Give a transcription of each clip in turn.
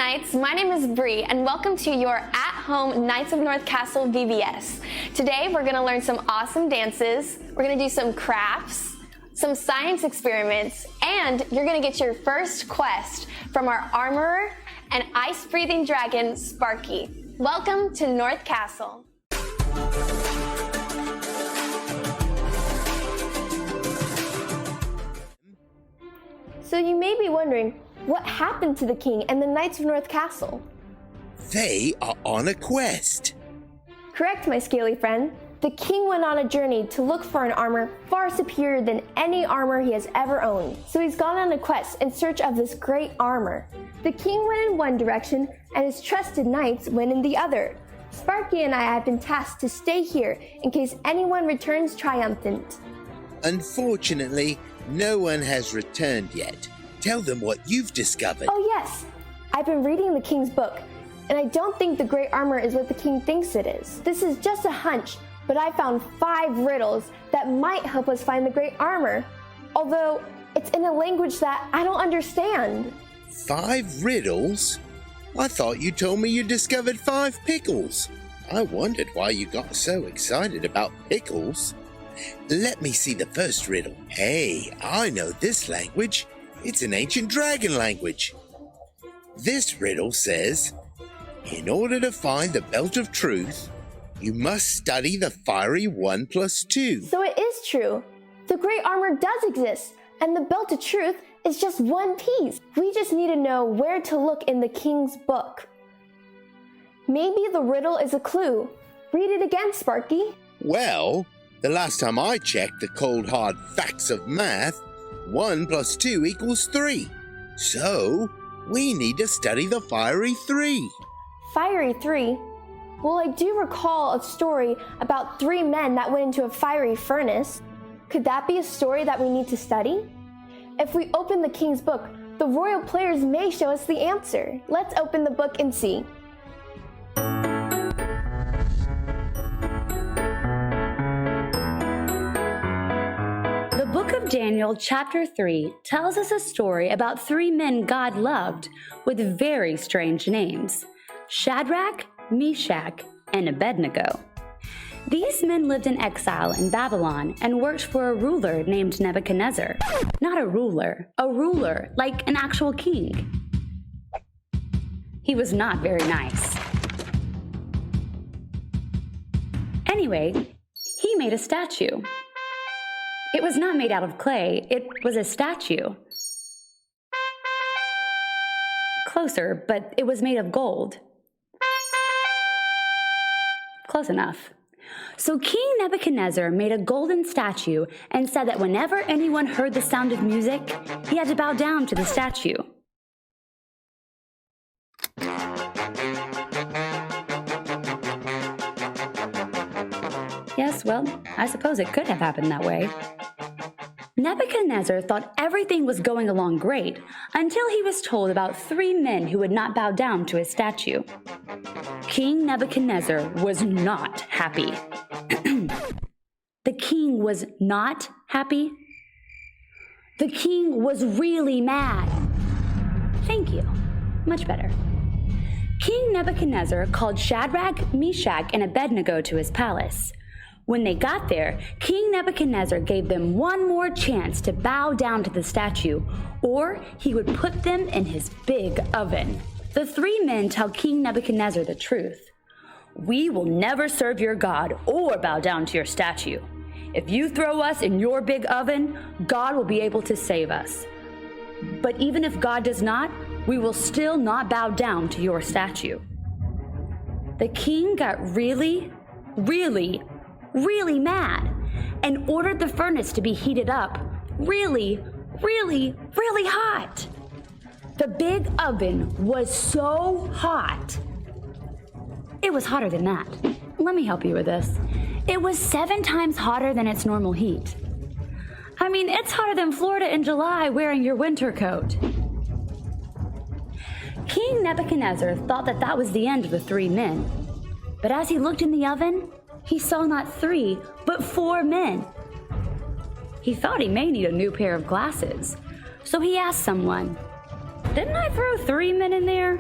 Knights, my name is Bree and welcome to your at-home Knights of North Castle VBS. Today we're going to learn some awesome dances, we're going to do some crafts, some science experiments, and you're going to get your first quest from our armorer and ice-breathing dragon, Sparky. Welcome to North Castle. So you may be wondering, what happened to the king and the Knights of North Castle? They are on a quest. Correct, my scaly friend. The king went on a journey to look for an armor far superior than any armor he has ever owned. So he's gone on a quest in search of this great armor. The king went in one direction and his trusted knights went in the other. Sparky and I have been tasked to stay here in case anyone returns triumphant. Unfortunately, no one has returned yet. Tell them what you've discovered. Oh yes, I've been reading the king's book, and I don't think the great armor is what the king thinks it is. This is just a hunch, but I found 5 riddles that might help us find the great armor, although it's in a language that I don't understand. 5 riddles? I thought you told me you discovered 5 pickles. I wondered why you got so excited about pickles. Let me see the first riddle. Hey, I know this language. It's an ancient dragon language. This riddle says, in order to find the belt of truth, you must study the fiery 1 plus 2. So it is true. The great armor does exist, and the belt of truth is just one piece. We just need to know where to look in the king's book. Maybe the riddle is a clue. Read it again, Sparky. Well, the last time I checked the cold hard facts of math, 1 plus 2 equals 3. So, we need to study the fiery 3. Fiery 3? Well, I do recall a story about 3 men that went into a fiery furnace. Could that be a story that we need to study? If we open the king's book, the royal players may show us the answer. Let's open the book and see. The book of Daniel, chapter 3, tells us a story about 3 men God loved with very strange names: Shadrach, Meshach, and Abednego. These men lived in exile in Babylon and worked for a ruler named Nebuchadnezzar. Not a ruler like an actual king. He was not very nice. Anyway, he made a statue. It was not made out of clay, it was a statue. Closer, but it was made of gold. Close enough. So King Nebuchadnezzar made a golden statue and said that whenever anyone heard the sound of music, he had to bow down to the statue. Yes, well, I suppose it could have happened that way. Nebuchadnezzar thought everything was going along great until he was told about 3 men who would not bow down to his statue. King Nebuchadnezzar was not happy. The king was not happy? The king was really mad. Thank you. Much better. King Nebuchadnezzar called Shadrach, Meshach, and Abednego to his palace. When they got there, King Nebuchadnezzar gave them one more chance to bow down to the statue, or he would put them in his big oven. The 3 men tell King Nebuchadnezzar the truth. We will never serve your God or bow down to your statue. If you throw us in your big oven, God will be able to save us. But even if God does not, we will still not bow down to your statue. The king got really mad and ordered the furnace to be heated up really hot. The big oven was so hot. It was hotter than that. Let me help you with this. It was 7 times hotter than its normal heat. I mean, it's hotter than Florida in July wearing your winter coat. King Nebuchadnezzar thought that that was the end of the 3 men. But as he looked in the oven, he saw not 3, but 4 men. He thought he may need a new pair of glasses, so he asked someone, didn't I throw 3 men in there?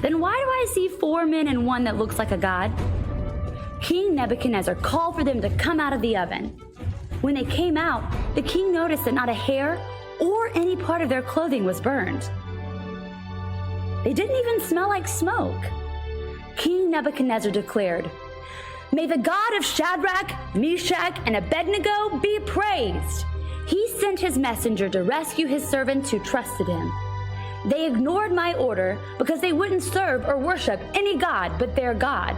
Then why do I see 4 men and one that looks like a god? King Nebuchadnezzar called for them to come out of the oven. When they came out, the king noticed that not a hair or any part of their clothing was burned. They didn't even smell like smoke. King Nebuchadnezzar declared, "May the God of Shadrach, Meshach, and Abednego be praised. He sent his messenger to rescue his servants who trusted him. They ignored my order because they wouldn't serve or worship any god but their God.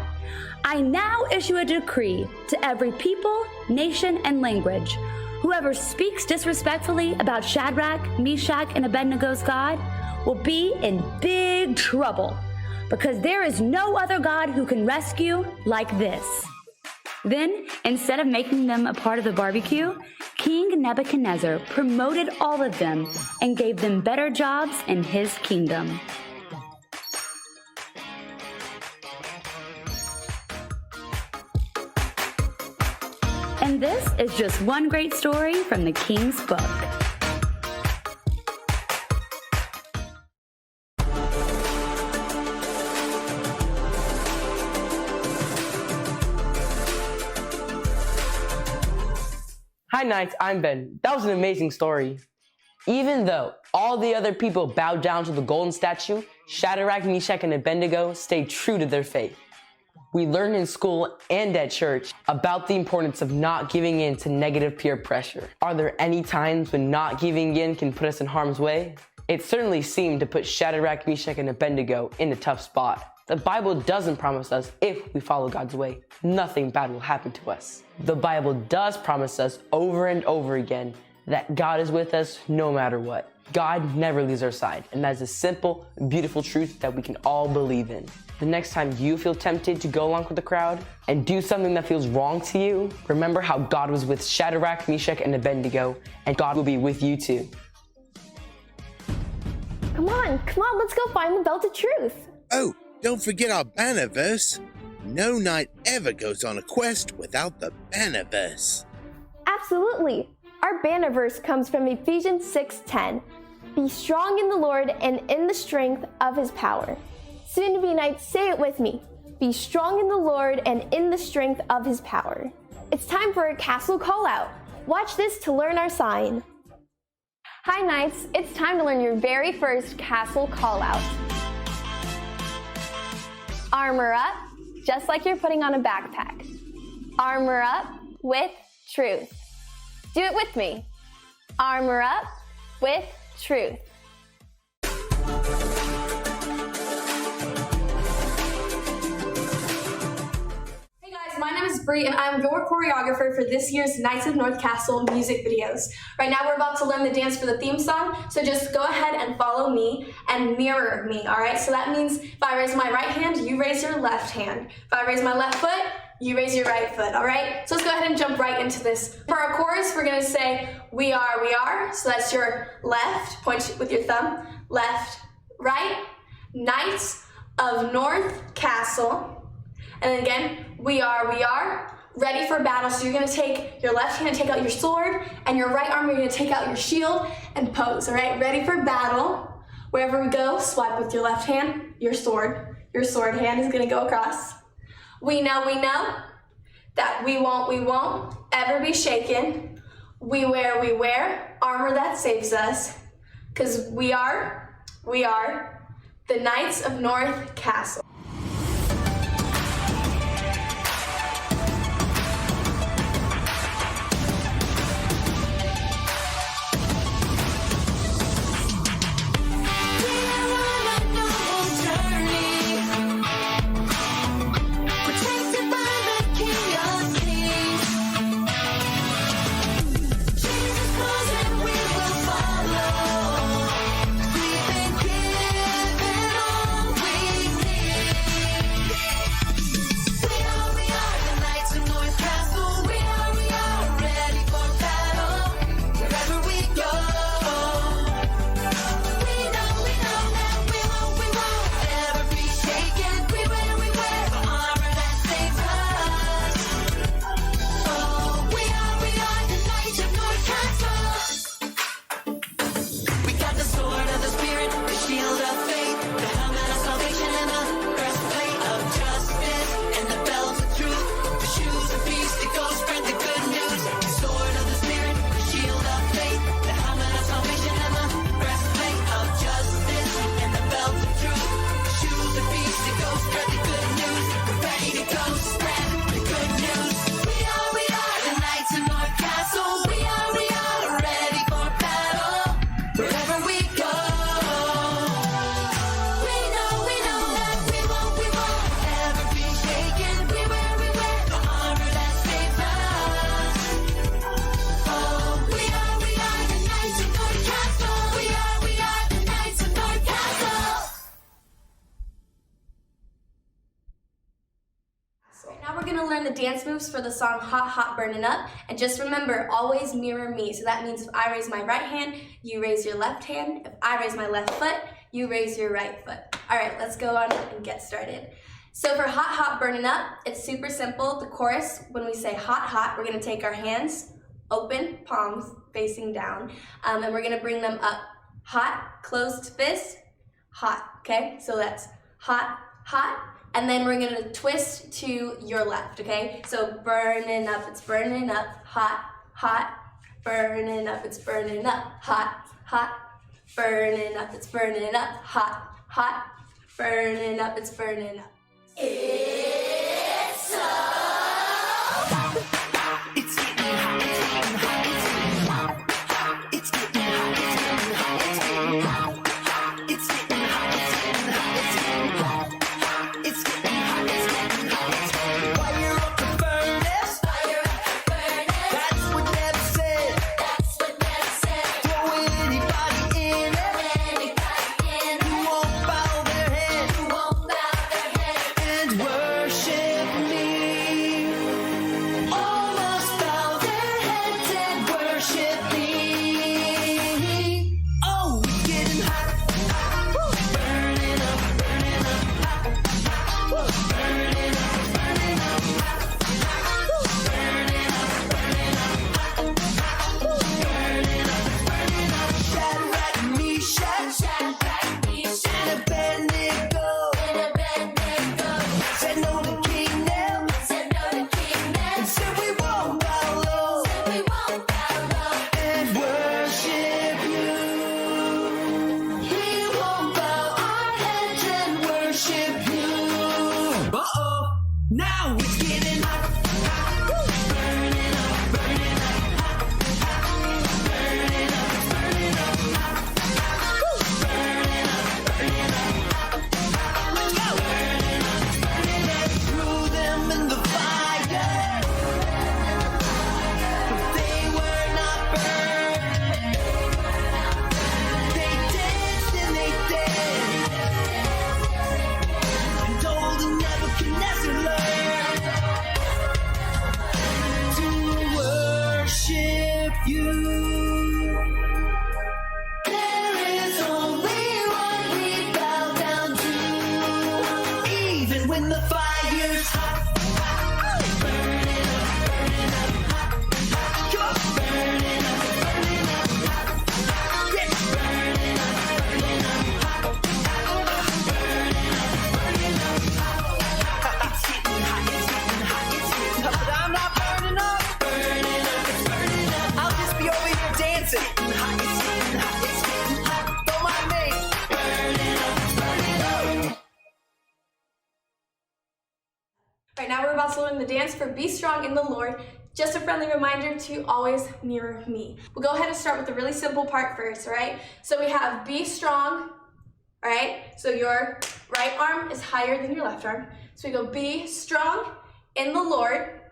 I now issue a decree to every people, nation, and language. Whoever speaks disrespectfully about Shadrach, Meshach, and Abednego's God will be in big trouble, because there is no other God who can rescue like this." Then, instead of making them a part of the barbecue, King Nebuchadnezzar promoted all of them and gave them better jobs in his kingdom. And this is just one great story from the King's Book. Hi Knights, I'm Ben. That was an amazing story. Even though all the other people bowed down to the golden statue, Shadrach, Meshach, and Abednego stayed true to their faith. We learned in school and at church about the importance of not giving in to negative peer pressure. Are there any times when not giving in can put us in harm's way? It certainly seemed to put Shadrach, Meshach, and Abednego in a tough spot. The Bible doesn't promise us if we follow God's way, nothing bad will happen to us. The Bible does promise us over and over again that God is with us no matter what. God never leaves our side, and that is a simple, beautiful truth that we can all believe in. The next time you feel tempted to go along with the crowd and do something that feels wrong to you, remember how God was with Shadrach, Meshach, and Abednego, and God will be with you too. Come on, let's go find the belt of truth. Oh, don't forget our banner verse. No knight ever goes on a quest without the banner verse. Absolutely. Our banner verse comes from Ephesians 6:10. Be strong in the Lord and in the strength of his power. Soon to be knights, say it with me. Be strong in the Lord and in the strength of his power. It's time for a castle call out. Watch this to learn our sign. Hi knights, it's time to learn your very first castle call out. Armor up, just like you're putting on a backpack. Armor up with truth. Do it with me. Armor up with truth. Hey guys, my name is Bree and I'm your choreographer for this year's Knights of North Castle music videos. Right now we're about to learn the dance for the theme song, so just go ahead and follow me and mirror me, alright? So that means if I raise my right hand, you raise your left hand. If I raise my left foot, you raise your right foot, alright? So let's go ahead and jump right into this. For our chorus, we're gonna say, we are, so that's your left, point with your thumb, left, right, Knights of North Castle. And then again, we are, ready for battle. So you're gonna take your left hand, take out your sword, and your right arm, you're gonna take out your shield and pose, alright? Ready for battle. Wherever we go, swipe with your left hand, your sword hand is gonna go across. We know that we won't ever be shaken. We wear armor that saves us, because we are the Knights of North Castle. we're gonna learn the dance moves for the song Hot Hot Burnin' Up. And just remember, always mirror me. So that means if I raise my right hand, you raise your left hand. If I raise my left foot, you raise your right foot. All right, let's go on and get started. So for Hot Hot Burnin' Up, it's super simple. The chorus, when we say hot hot, we're gonna take our hands, open, palms facing down, and we're gonna bring them up. Hot, closed fist, hot, okay? So that's hot, hot, and then we're gonna twist to your left, okay? So burning up, it's burning up, hot, hot, burning up, it's burning up, hot, hot, burning up, it's burning up, hot, hot, burning up, it's burning up. It's so hot. It's getting hot, it's getting hot, it's getting hot. It's getting hot, it's getting hot, it's getting hot. It's getting hot, it's getting hot, it's getting hot. Fire up the furnace. Fire up the furnace. That's what Deb said. That's what Deb said. Throw anybody in it. Anybody in it. Who won't bow their head. Who won't bow their head. And worship me. All must bow their heads and worship me. Oh, it's getting hot. Burning up, burning up. Burning up, burning up. Burning up, burning up. Burning up, burning up. Shadrach, Meshach, and Abednego. Said no to King Neb. And said we won't bow low. And worship you. We won't bow our heads and worship you. Uh-oh, now it's getting hot. Burning up, burning up. Burning up, burning up. Burning up, burning up. Let's go. Burning up, burning up. Threw them in the fire, but they were not burned. They danced and they danced, and told Nebuchadnezzar learn to worship you. There is only one we bow down to, even when the fire's hot. Burning up, burning up, hot. Come on, burning up, burning up, hot. Yeah, burning up, burning up, hot. Burning up, burning up, hot. It's getting hot, it's getting hot, it's getting hot. But I'm not burning up, burning up, it's burning up. I'll just be over here dancing. It's getting hot, it's getting hot, it's getting hot. Don't mind me. Burning up, it's burning up. Right now we're about to learn the dance for Be Strong in the Lord. Just a friendly reminder to always mirror me. We'll go ahead and start with the really simple part first, all right? So we have be strong, all right? So your right arm is higher than your left arm. So we go be strong in the Lord,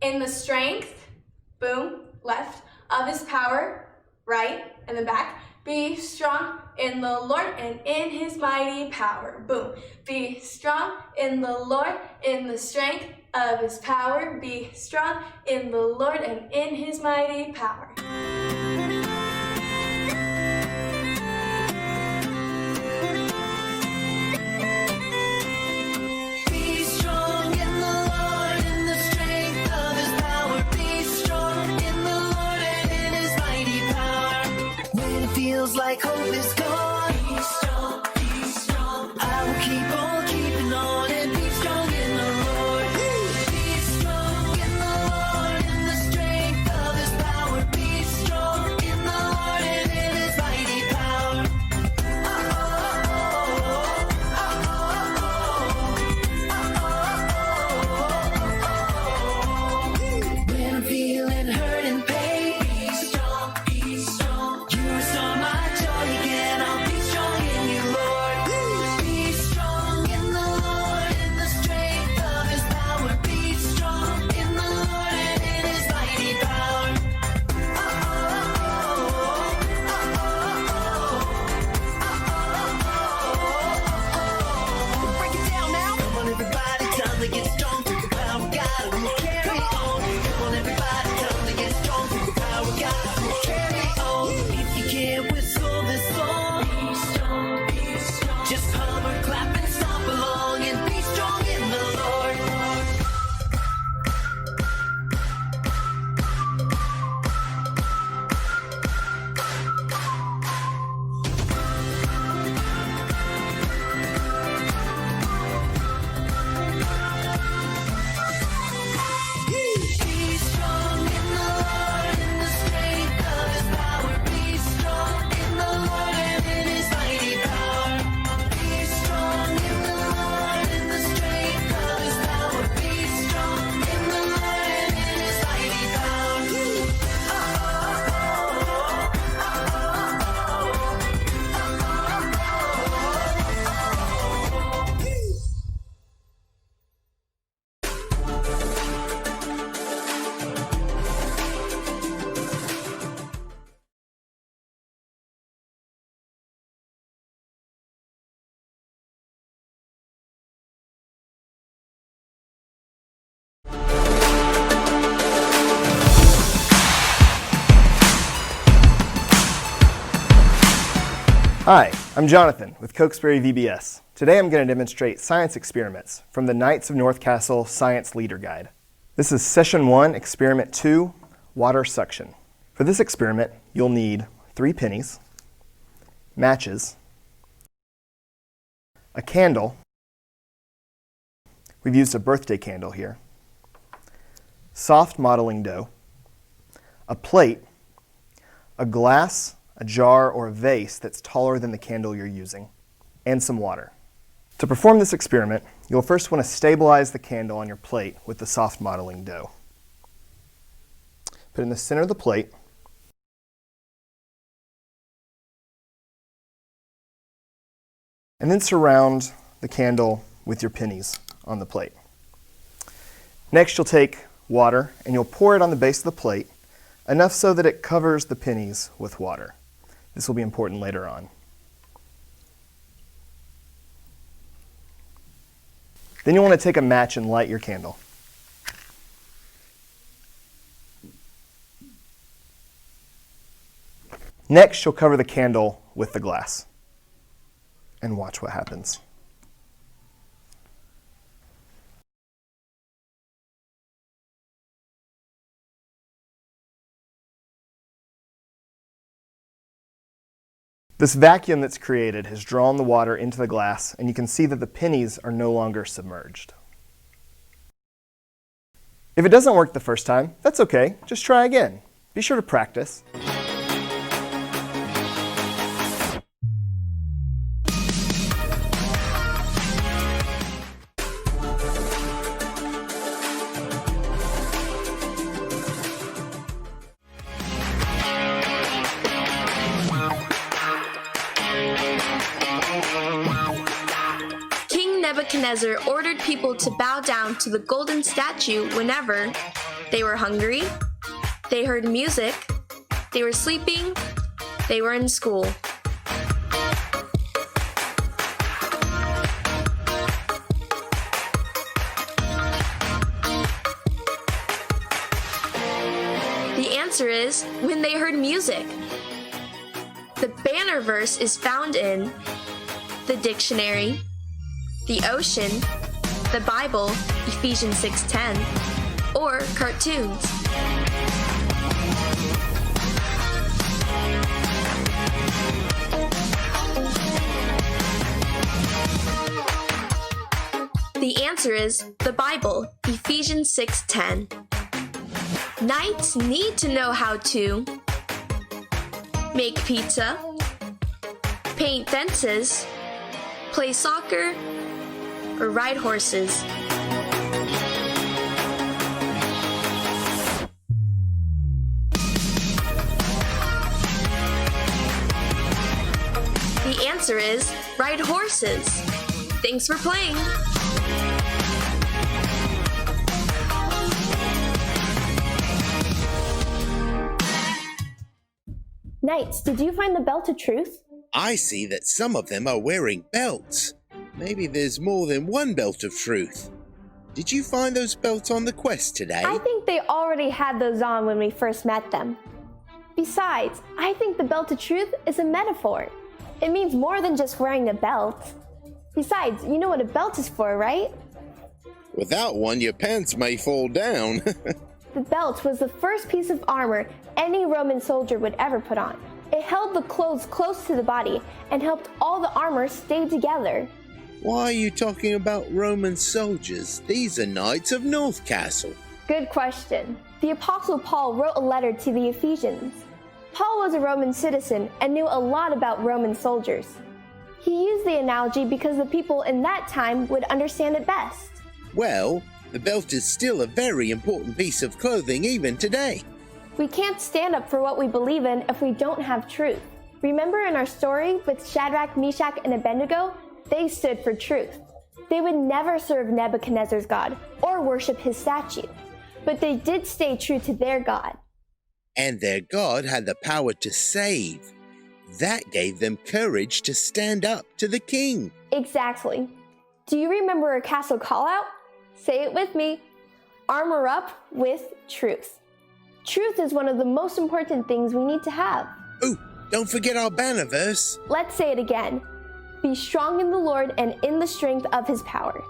in the strength, boom, left, of his power, right, and then back. Be strong in the Lord and in his mighty power, boom. Be strong in the Lord, in the strength of his power. Be strong in the Lord and in his mighty power. Be strong in the Lord, in the strength of his power. Be strong in the Lord and in his mighty power. When it feels like hope is gone, be strong, be strong. I will keep on keeping on and be strong in the Lord. Be strong in the Lord, in the strength of his power. Be strong in the Lord and in his mighty power. When I'm feeling hurt and pain, be strong, be strong. You restore my joy again. Hi, I'm Jonathan with Cokesbury VBS. Today I'm going to demonstrate science experiments from the Knights of North Castle Science Leader Guide. This is Session 1, Experiment 2, Water Suction. For this experiment, you'll need 3 pennies, matches, a candle, we've used a birthday candle here, soft modeling dough, a plate, a glass, a jar, or a vase that's taller than the candle you're using, and some water. To perform this experiment, you'll first want to stabilize the candle on your plate with the soft modeling dough. Put it in the center of the plate, and then surround the candle with your pennies on the plate. Next, you'll take water and you'll pour it on the base of the plate, enough so that it covers the pennies with water. This will be important later on. Then you'll want to take a match and light your candle. Next, you'll cover the candle with the glass and watch what happens. This vacuum that's created has drawn the water into the glass, and you can see that the pennies are no longer submerged. If it doesn't work the first time, that's okay. Just try again. Be sure to practice. King Nebuchadnezzar ordered people to bow down to the golden statue whenever they were hungry, they heard music, they were sleeping, they were in school. The answer is when they heard music. The banner verse is found in the dictionary, the ocean, the Bible, Ephesians 6:10, or cartoons. The answer is the Bible, Ephesians 6:10. Knights need to know how to make pizza, paint fences, play soccer, or ride horses. The answer is ride horses. Thanks for playing. Knights, did you find the belt of truth? I see that some of them are wearing belts. Maybe there's more than one belt of truth. Did you find those belts on the quest today? I think they already had those on when we first met them. Besides, I think the belt of truth is a metaphor. It means more than just wearing a belt. Besides, you know what a belt is for, right? Without one, your pants may fall down. The belt was the first piece of armor any Roman soldier would ever put on. It held the clothes close to the body and helped all the armor stay together. Why are you talking about Roman soldiers? These are Knights of North Castle. Good question. The Apostle Paul wrote a letter to the Ephesians. Paul was a Roman citizen and knew a lot about Roman soldiers. He used the analogy because the people in that time would understand it best. Well, the belt is still a very important piece of clothing even today. We can't stand up for what we believe in if we don't have truth. Remember in our story with Shadrach, Meshach, and Abednego? They stood for truth. They would never serve Nebuchadnezzar's God or worship his statue, but they did stay true to their God. And their God had the power to save. That gave them courage to stand up to the king. Exactly. Do you remember a castle call-out? Say it with me. Armor up with truth. Truth is one of the most important things we need to have. Ooh, Don't forget our banner verse. Let's say it again. Be strong in the Lord and in the strength of his power.